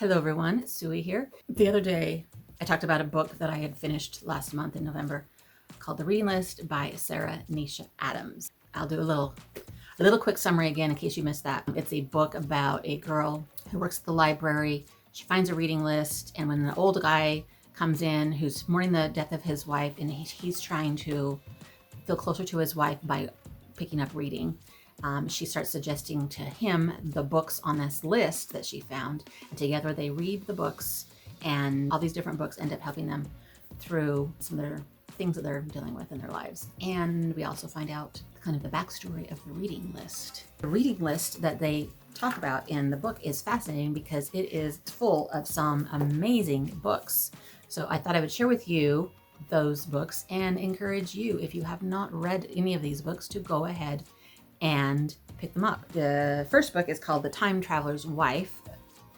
Hello everyone, Suey here. The other day I talked about a book that I had finished last month in November called The Reading List by Sara Nisha Adams. I'll do a little quick summary again in case you missed that. It's a book about a girl who works at the library. She finds a reading list, and when an old guy comes in who's mourning the death of his wife, and he's trying to feel closer to his wife by picking up reading, she starts suggesting to him the books on this list that she found, and together they read the books, and all these different books end up helping them through some of their things that they're dealing with in their lives. And we also find out kind of the backstory of the reading list. The reading list that they talk about in the book is fascinating because it is full of some amazing books. So I thought I would share with you those books and encourage you, if you have not read any of these books, to go ahead and pick them up. The first book is called The Time Traveler's Wife,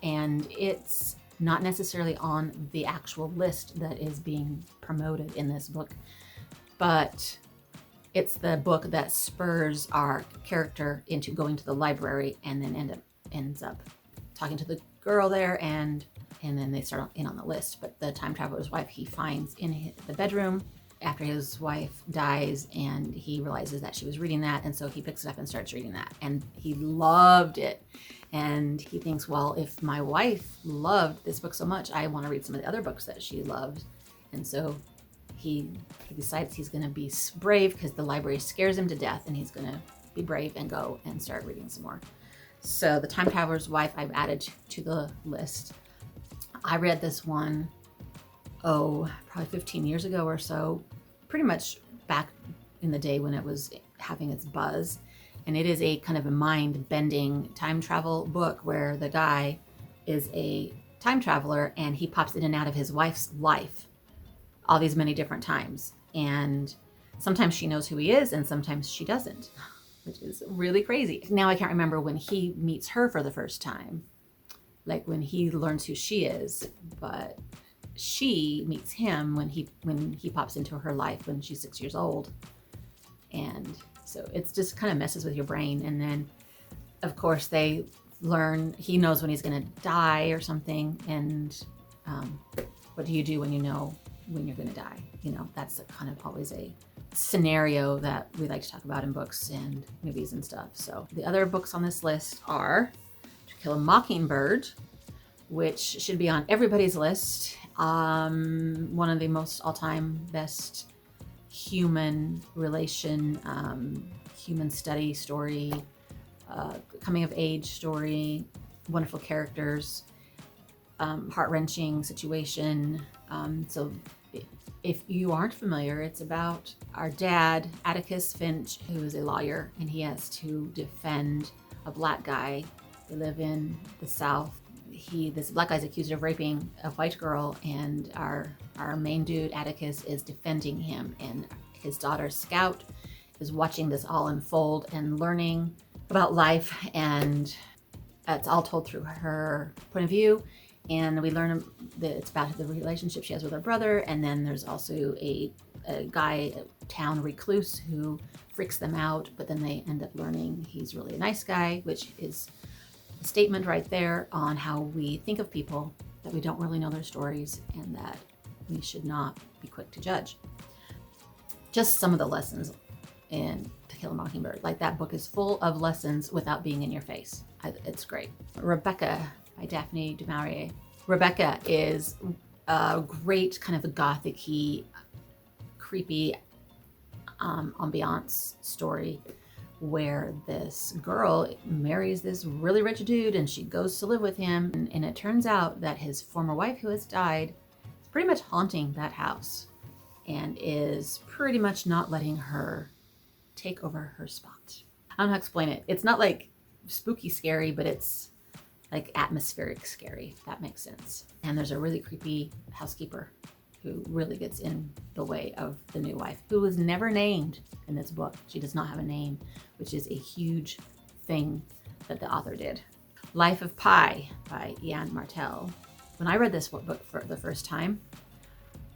and it's not necessarily on the actual list that is being promoted in this book, but it's the book that spurs our character into going to the library, and then ends up talking to the girl there, and then they start in on the list. But the time traveler's wife he finds in the bedroom after his wife dies, and he realizes that she was reading that, and so he picks it up and starts reading that, and he loved it. And he thinks, well, if my wife loved this book so much, I want to read some of the other books that she loved. And so he decides he's going to be brave because the library scares him to death, and he's going to be brave and go and start reading some more. So The Time Traveler's Wife I've added to the list. I read this one, probably 15 years ago or so, pretty much back in the day when it was having its buzz. And it is a kind of a mind-bending time travel book where the guy is a time traveler, and he pops in and out of his wife's life all these many different times. And sometimes she knows who he is, and sometimes she doesn't, which is really crazy. Now I can't remember when he meets her for the first time, like when he learns who she is, but she meets him when he pops into her life when she's 6 years old. And so it's just kind of messes with your brain. And then of course they learn, he knows when he's going to die or something. And what do you do when you know when you're going to die? That's kind of always a scenario that we like to talk about in books and movies and stuff. So the other books on this list are To Kill a Mockingbird, which should be on everybody's list. One of the most all-time best human relation, human study story, coming of age story, wonderful characters, heart-wrenching situation. So if you aren't familiar, it's about our dad, Atticus Finch, who is a lawyer, and he has to defend a black guy. They live in the South. This black guy's accused of raping a white girl, and our main dude, Atticus, is defending him, and his daughter, Scout, is watching this all unfold and learning about life, and it's all told through her point of view. And we learn that it's about the relationship she has with her brother, and then there's also a guy, a town recluse, who freaks them out, but then they end up learning he's really a nice guy, which is a statement right there on how we think of people, that we don't really know their stories, and that we should not be quick to judge. Just some of the lessons in To Kill a Mockingbird. Like, that book is full of lessons without being in your face. It's great. Rebecca by Daphne du Maurier. Rebecca is a great kind of a gothic-y, creepy ambiance story where this girl marries this really rich dude, and she goes to live with him, and it turns out that his former wife, who has died, is pretty much haunting that house and is pretty much not letting her take over her spot. I don't know how to explain it. It's not like spooky scary, but it's like atmospheric scary, if that makes sense. And there's a really creepy housekeeper who really gets in the way of the new wife, who was never named in this book. She does not have a name, which is a huge thing that the author did. Life of Pi by Ian Martel. When I read this book for the first time,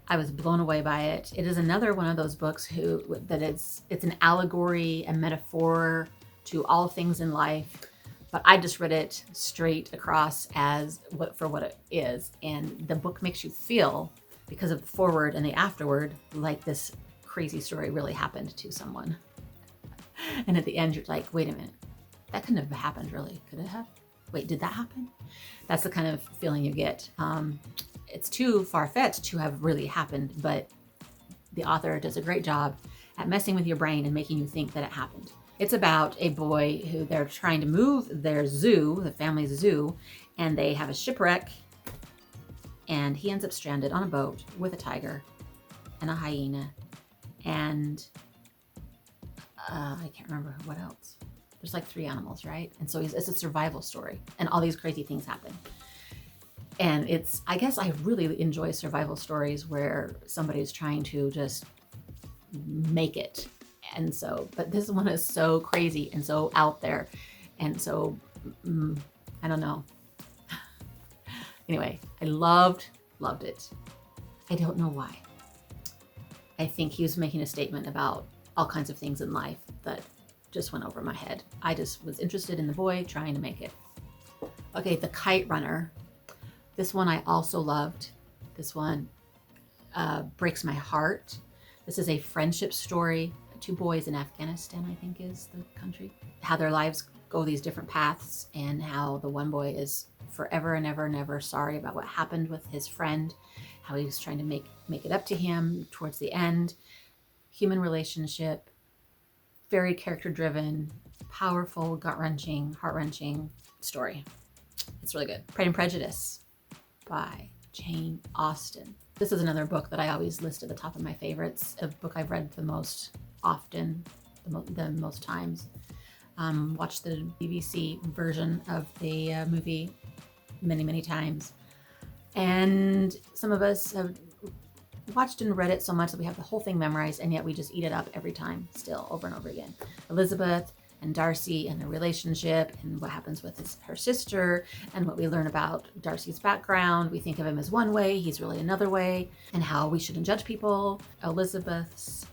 I was blown away by it. It is another one of those books it's an allegory, a metaphor to all things in life, but I just read it straight across as what it is. And the book makes you feel, because of the forward and the afterward, like this crazy story really happened to someone. And at the end, you're like, wait a minute, that couldn't have happened, really. Could it have? Wait, did that happen? That's the kind of feeling you get. It's too far-fetched to have really happened, but the author does a great job at messing with your brain and making you think that it happened. It's about a boy who they're trying to move their zoo, the family's zoo, and they have a shipwreck, and he ends up stranded on a boat with a tiger and a hyena, and I can't remember what else. There's like 3 animals, right? And so it's a survival story, and all these crazy things happen. And I guess I really enjoy survival stories where somebody's trying to just make it. And so, but this one is so crazy and so out there. And so, I don't know. Anyway, I loved it. I don't know why. I think he was making a statement about all kinds of things in life that just went over my head. I just was interested in the boy trying to make it. Okay, The Kite Runner. This one I also loved. This one breaks my heart. This is a friendship story. 2 boys in Afghanistan, I think is the country. How their lives go these different paths, and how the one boy is forever and ever and ever sorry about what happened with his friend, how he was trying to make it up to him towards the end. Human relationship, very character driven, powerful, gut-wrenching, heart-wrenching story. It's really good. Pride and Prejudice by Jane Austen. This is another book that I always list at the top of my favorites, a book I've read the most often, the most times. Watched the BBC version of the movie many times. And some of us have watched and read it so much that we have the whole thing memorized, and yet we just eat it up every time, still, over and over again. Elizabeth and Darcy and their relationship, and what happens with her sister, and what we learn about Darcy's background. We think of him as one way, he's really another way, and how we shouldn't judge people. Elizabeth's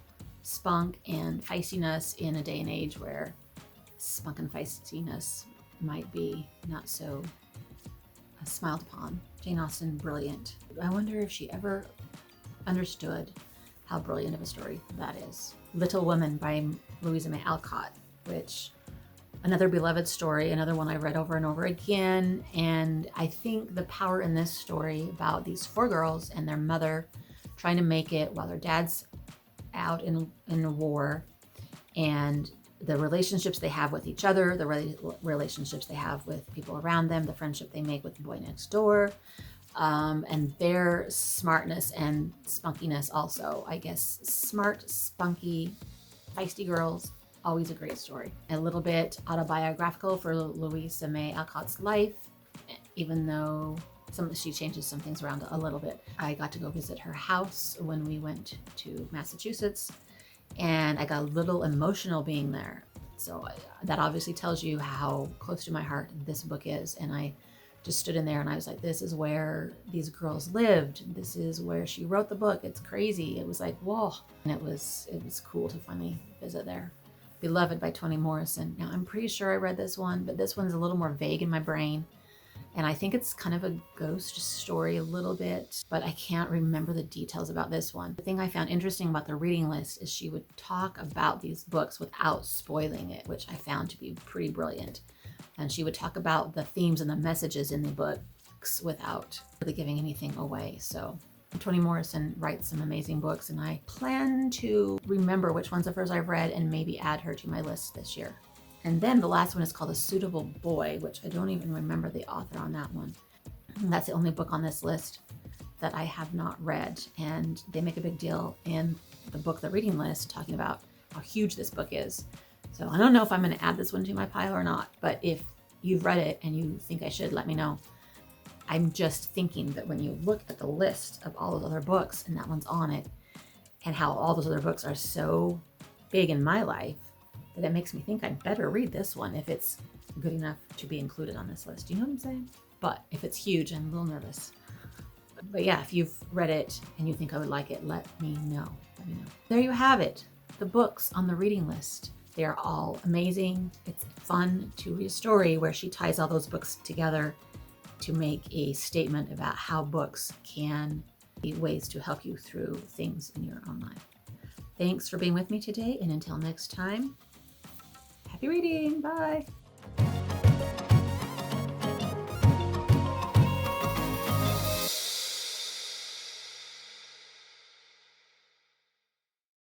spunk and feistiness in a day and age where spunk and feistiness might be not so smiled upon. Jane Austen, brilliant. I wonder if she ever understood how brilliant of a story that is. Little Women by Louisa May Alcott, which another beloved story, another one I read over and over again. And I think the power in this story about these 4 girls and their mother trying to make it while their dad's out in the war, and the relationships they have with each other, the relationships they have with people around them, the friendship they make with the boy next door, and their smartness and spunkiness also. I guess smart, spunky, feisty girls, always a great story. A little bit autobiographical for Louisa May Alcott's life, even though she changes some things around a little bit. I got to go visit her house when we went to Massachusetts, and I got a little emotional being there. So that obviously tells you how close to my heart this book is. And I just stood in there and I was like, this is where these girls lived. This is where she wrote the book. It's crazy. It was like, whoa. And it was cool to finally visit there. Beloved by Toni Morrison. Now, I'm pretty sure I read this one, but this one's a little more vague in my brain. And I think it's kind of a ghost story a little bit, but I can't remember the details about this one. The thing I found interesting about the reading list is she would talk about these books without spoiling it, which I found to be pretty brilliant. And she would talk about the themes and the messages in the books without really giving anything away. So Toni Morrison writes some amazing books, and I plan to remember which ones of hers I've read and maybe add her to my list this year. And then the last one is called A Suitable Boy, which I don't even remember the author on that one. And that's the only book on this list that I have not read. And they make a big deal in the book, The Reading List, talking about how huge this book is. So I don't know if I'm going to add this one to my pile or not, but if you've read it and you think I should, let me know. I'm just thinking that when you look at the list of all those other books and that one's on it, and how all those other books are so big in my life, that it makes me think I'd better read this one if it's good enough to be included on this list. Do you know what I'm saying? But if it's huge, I'm a little nervous. But yeah, if you've read it and you think I would like it, let me know. Let me know. There you have it. The books on the reading list They are all amazing. It's fun to read a story where she ties all those books together to make a statement about how books can be ways to help you through things in your own life. Thanks for being with me today, and until next time, happy reading. Bye.